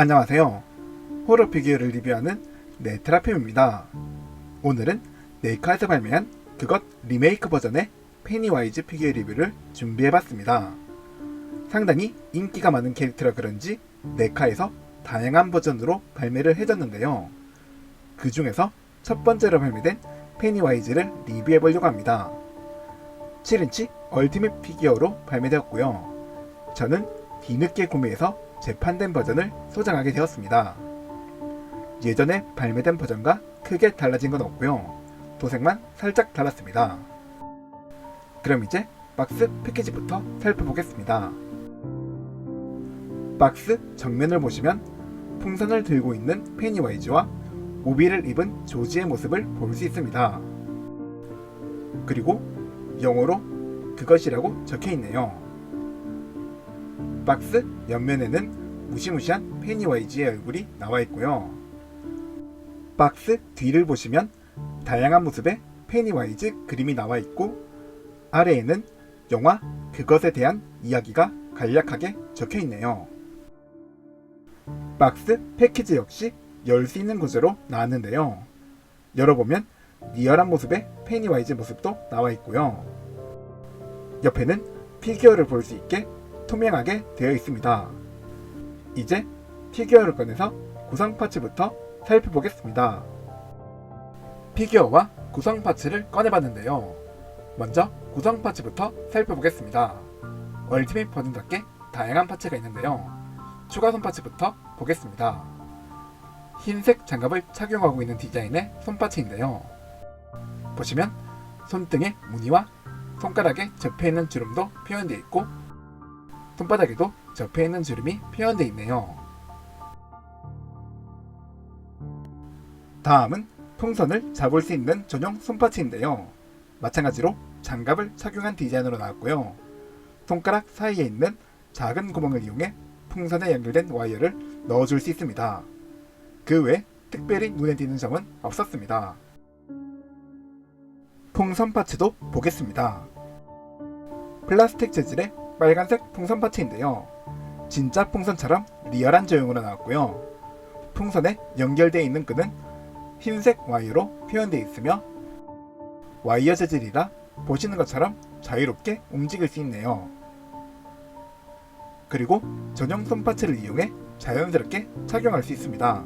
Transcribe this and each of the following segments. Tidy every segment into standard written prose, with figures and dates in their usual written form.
안녕하세요. 호러 피규어를 리뷰하는 네트라핌입니다. 오늘은 네이카에서 발매한 그것 리메이크 버전의 페니와이즈 피규어 리뷰를 준비해봤습니다. 상당히 인기가 많은 캐릭터라 그런지 네카에서 다양한 버전으로 발매를 해줬는데요. 그 중에서 첫 번째로 발매된 페니와이즈를 리뷰해보려고 합니다. 7인치 얼티밋 피규어로 발매되었고요. 저는 뒤늦게 구매해서 재판된 버전을 소장하게 되었습니다. 예전에 발매된 버전과 크게 달라진 건 없고요. 도색만 살짝 달랐습니다. 그럼 이제 박스 패키지부터 살펴보겠습니다. 박스 정면을 보시면 풍선을 들고 있는 페니와이즈와 모비를 입은 조지의 모습을 볼 수 있습니다. 그리고 영어로 그것이라고 적혀 있네요. 박스 옆면에는 무시무시한 페니와이즈의 얼굴이 나와 있고요. 박스 뒤를 보시면 다양한 모습의 페니와이즈 그림이 나와 있고, 아래에는 영화 그것에 대한 이야기가 간략하게 적혀 있네요. 박스 패키지 역시 열 수 있는 구조로 나왔는데요. 열어보면 리얼한 모습의 페니와이즈 모습도 나와 있고요. 옆에는 피규어를 볼 수 있게 투명하게 되어 있습니다. 이제 피규어를 꺼내서 구성 파츠부터 살펴보겠습니다. 피규어와 구성 파츠를 꺼내봤는데요. 먼저 구성 파츠부터 살펴보겠습니다. 얼티밋 버전답게 다양한 파츠가 있는데요. 추가 손 파츠부터 보겠습니다. 흰색 장갑을 착용하고 있는 디자인의 손파츠인데요. 보시면 손등에 무늬와 손가락에 접혀있는 주름도 표현되어 있고, 손바닥에도 접혀있는 주름이 표현되어 있네요. 다음은 풍선을 잡을 수 있는 전용 손파츠인데요. 마찬가지로 장갑을 착용한 디자인으로 나왔고요. 손가락 사이에 있는 작은 구멍을 이용해 풍선에 연결된 와이어를 넣어줄 수 있습니다. 그 외에 특별히 눈에 띄는 점은 없었습니다. 풍선 파츠도 보겠습니다. 플라스틱 재질의 빨간색 풍선 파츠인데요. 진짜 풍선처럼 리얼한 제형으로 나왔고요. 풍선에 연결되어 있는 끈은 흰색 와이어로 표현되어 있으며, 와이어 재질이라 보시는 것처럼 자유롭게 움직일 수 있네요. 그리고 전용 손파츠를 이용해 자연스럽게 착용할 수 있습니다.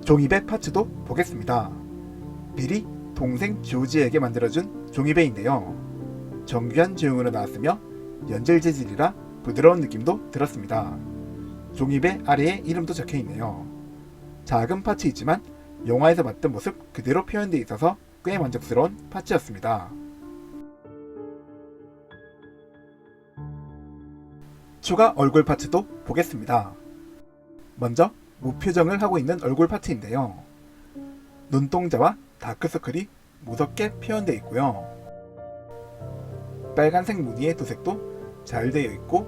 종이배 파츠도 보겠습니다. 빌이 동생 조지에게 만들어준 종이배인데요. 정교한 제형으로 나왔으며 연질 재질이라 부드러운 느낌도 들었습니다. 종이배 아래에 이름도 적혀 있네요. 작은 파츠이지만 영화에서 봤던 모습 그대로 표현되어 있어서 꽤 만족스러운 파츠였습니다. 추가 얼굴 파츠도 보겠습니다. 먼저 무표정을 하고 있는 얼굴 파츠인데요. 눈동자와 다크서클이 무섭게 표현되어 있고요. 빨간색 무늬의 도색도 잘 되어 있고,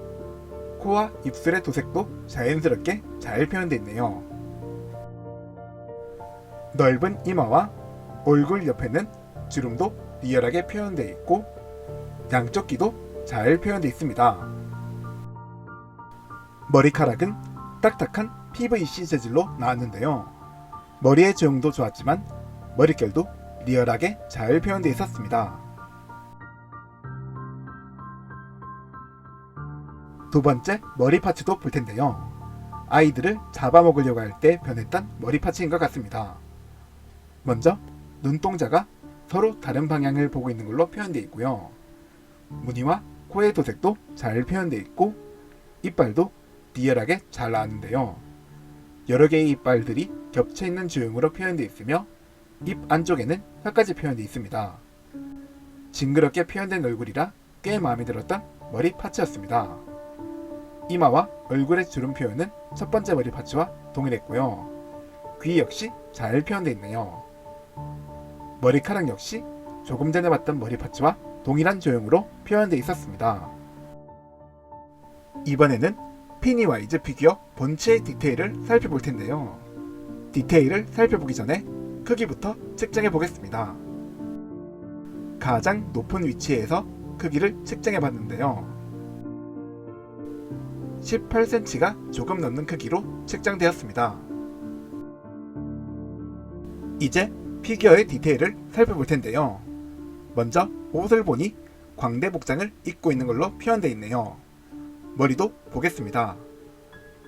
코와 입술의 도색도 자연스럽게 잘 표현되어 있네요. 넓은 이마와 얼굴 옆에는 주름도 리얼하게 표현되어 있고, 양쪽 귀도 잘 표현되어 있습니다. 머리카락은 딱딱한 PVC 재질로 나왔는데요. 머리의 제형도 좋았지만 머릿결도 리얼하게 잘 표현되어 있었습니다. 두 번째 머리 파츠도 볼 텐데요. 아이들을 잡아먹으려고 할 때 변했던 머리 파츠인 것 같습니다. 먼저 눈동자가 서로 다른 방향을 보고 있는 걸로 표현되어 있고요. 무늬와 코의 도색도 잘 표현되어 있고, 이빨도 리얼하게 잘 나왔는데요. 여러 개의 이빨들이 겹쳐있는 주형으로 표현되어 있으며, 입 안쪽에는 혀까지 표현되어 있습니다. 징그럽게 표현된 얼굴이라 꽤 마음에 들었던 머리 파츠였습니다. 이마와 얼굴의 주름 표현은 첫 번째 머리 파츠와 동일했고요. 귀 역시 잘 표현되어 있네요. 머리카락 역시 조금 전에 봤던 머리 파츠와 동일한 조형으로 표현되어 있었습니다. 이번에는 페니와이즈 피규어 본체의 디테일을 살펴볼 텐데요. 디테일을 살펴보기 전에 크기부터 측정해 보겠습니다. 가장 높은 위치에서 크기를 측정해 봤는데요. 18cm가 조금 넘는 크기로 책정되었습니다. 이제 피규어의 디테일을 살펴볼 텐데요. 먼저 옷을 보니 광대 복장을 입고 있는 걸로 표현되어 있네요. 머리도 보겠습니다.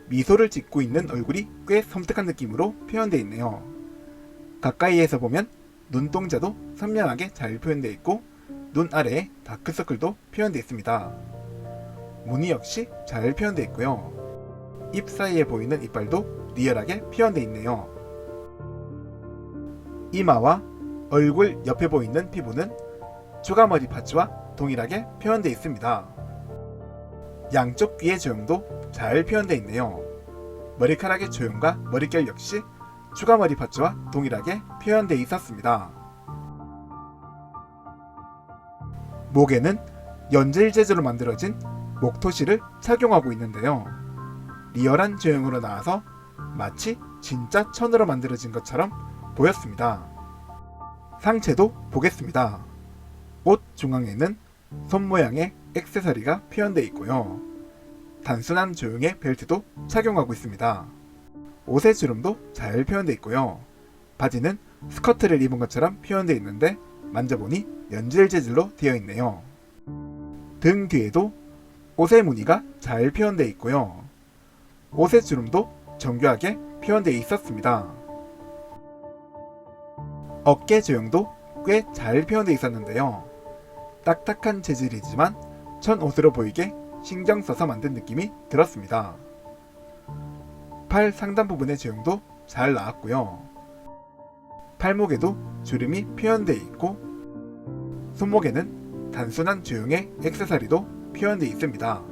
미소를 짓고 있는 얼굴이 꽤 섬뜩한 느낌으로 표현되어 있네요. 가까이에서 보면 눈동자도 선명하게 잘 표현되어 있고 눈 아래에 다크서클도 표현되어 있습니다. 무늬 역시 잘 표현되어 있고요. 입 사이에 보이는 이빨도 리얼하게 표현되어 있네요. 이마와 얼굴 옆에 보이는 피부는 추가머리 파츠와 동일하게 표현되어 있습니다. 양쪽 귀의 조형도 잘 표현되어 있네요. 머리카락의 조형과 머릿결 역시 추가머리 파츠와 동일하게 표현되어 있었습니다. 목에는 연질 재질로 만들어진 목토시를 착용하고 있는데요. 리얼한 조형으로 나와서 마치 진짜 천으로 만들어진 것처럼 보였습니다. 상체도 보겠습니다. 옷 중앙에는 손 모양의 액세서리가 표현되어 있고요. 단순한 조형의 벨트도 착용하고 있습니다. 옷의 주름도 잘 표현되어 있고요. 바지는 스커트를 입은 것처럼 표현되어 있는데 만져보니 연질 재질로 되어 있네요. 등 뒤에도 옷의 무늬가 잘 표현되어 있고요. 옷의 주름도 정교하게 표현되어 있었습니다. 어깨 조형도 꽤 잘 표현되어 있었는데요. 딱딱한 재질이지만 천 옷으로 보이게 신경 써서 만든 느낌이 들었습니다. 팔 상단 부분의 조형도 잘 나왔고요. 팔목에도 주름이 표현되어 있고 손목에는 단순한 조형의 액세서리도 표현되어 있습니다.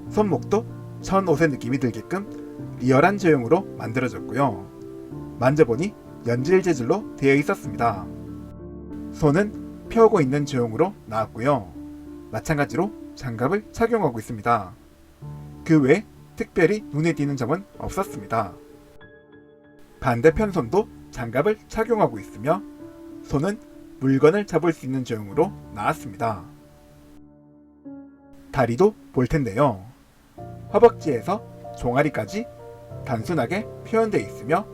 손목도 천 옷의 느낌이 들게끔 리얼한 조형으로 만들어졌고요. 만져보니 연질 재질로 되어 있었습니다. 손은 펴고 있는 조형으로 나왔고요. 마찬가지로 장갑을 착용하고 있습니다. 그 외에 특별히 눈에 띄는 점은 없었습니다. 반대편 손도 장갑을 착용하고 있으며 손은 물건을 잡을 수 있는 조형으로 나왔습니다. 다리도 볼 텐데요. 허벅지에서 종아리까지 단순하게 표현되어 있으며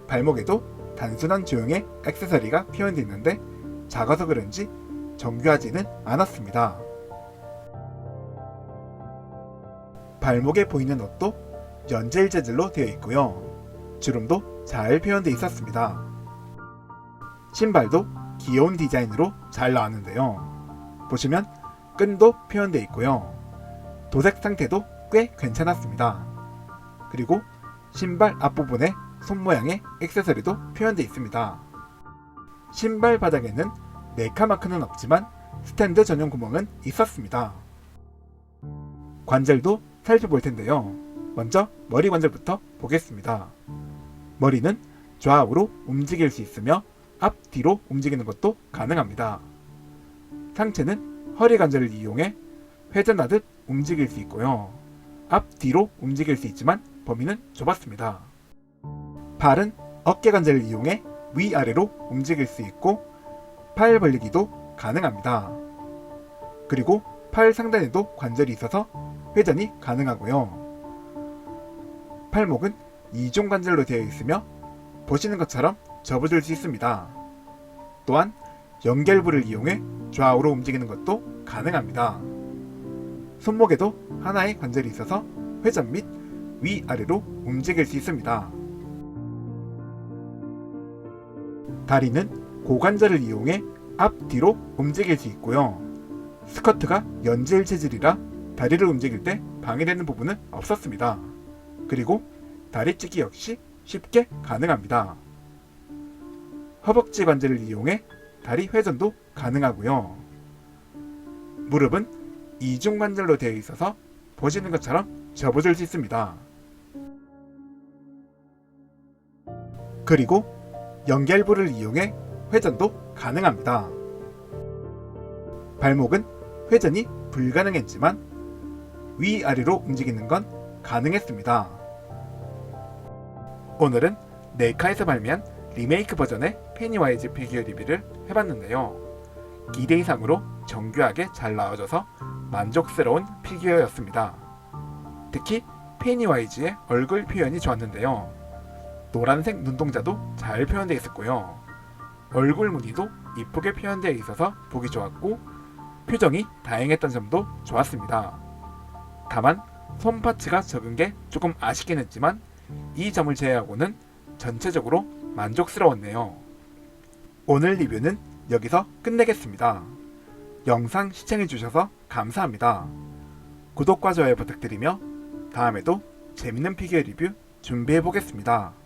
발목에도 단순한 조형의 액세서리가 표현되어 있는데 작아서 그런지 정교하지는 않았습니다. 발목에 보이는 옷도 연질 재질로 되어 있고요. 주름도 잘 표현되어 있었습니다. 신발도 귀여운 디자인으로 잘 나왔는데요. 보시면 끈도 표현되어 있고요. 도색 상태도 꽤 괜찮았습니다. 그리고 신발 앞부분에 손 모양의 액세서리도 표현되어 있습니다. 신발 바닥에는 네카 마크는 없지만 스탠드 전용 구멍은 있었습니다. 관절도 살펴볼 텐데요. 먼저 머리 관절부터 보겠습니다. 머리는 좌우로 움직일 수 있으며 앞뒤로 움직이는 것도 가능합니다. 상체는 허리 관절을 이용해 회전하듯 움직일 수 있고요. 앞뒤로 움직일 수 있지만 범위는 좁았습니다. 발은 어깨 관절을 이용해 위아래로 움직일 수 있고 팔 벌리기도 가능합니다. 그리고 팔 상단에도 관절이 있어서 회전이 가능하고요. 팔목은 이중 관절로 되어 있으며 보시는 것처럼 접어줄 수 있습니다. 또한 연결부를 이용해 좌우로 움직이는 것도 가능합니다. 손목에도 하나의 관절이 있어서 회전 및 위아래로 움직일 수 있습니다. 다리는 고관절을 이용해 앞뒤로 움직일 수 있고요. 스커트가 연질 재질이라 다리를 움직일 때 방해되는 부분은 없었습니다. 그리고 다리찢기 역시 쉽게 가능합니다. 허벅지 관절을 이용해 다리 회전도 가능하고요. 무릎은 이중 관절로 되어 있어서 보시는 것처럼 접어줄 수 있습니다. 그리고 연결부를 이용해 회전도 가능합니다. 발목은 회전이 불가능했지만 위아래로 움직이는 건 가능했습니다. 오늘은 네카에서 발매한 리메이크 버전의 페니와이즈 피규어 리뷰를 해봤는데요. 기대 이상으로 정교하게 잘 나와줘서 만족스러운 피규어였습니다. 특히 페니와이즈의 얼굴 표현이 좋았는데요. 노란색 눈동자도 잘 표현되어 있었고요. 얼굴 무늬도 이쁘게 표현되어 있어서 보기 좋았고 표정이 다양했던 점도 좋았습니다. 다만 손 파츠가 적은 게 조금 아쉽긴 했지만 이 점을 제외하고는 전체적으로 만족스러웠네요. 오늘 리뷰는 여기서 끝내겠습니다. 영상 시청해주셔서 감사합니다. 구독과 좋아요 부탁드리며 다음에도 재밌는 피규어 리뷰 준비해보겠습니다.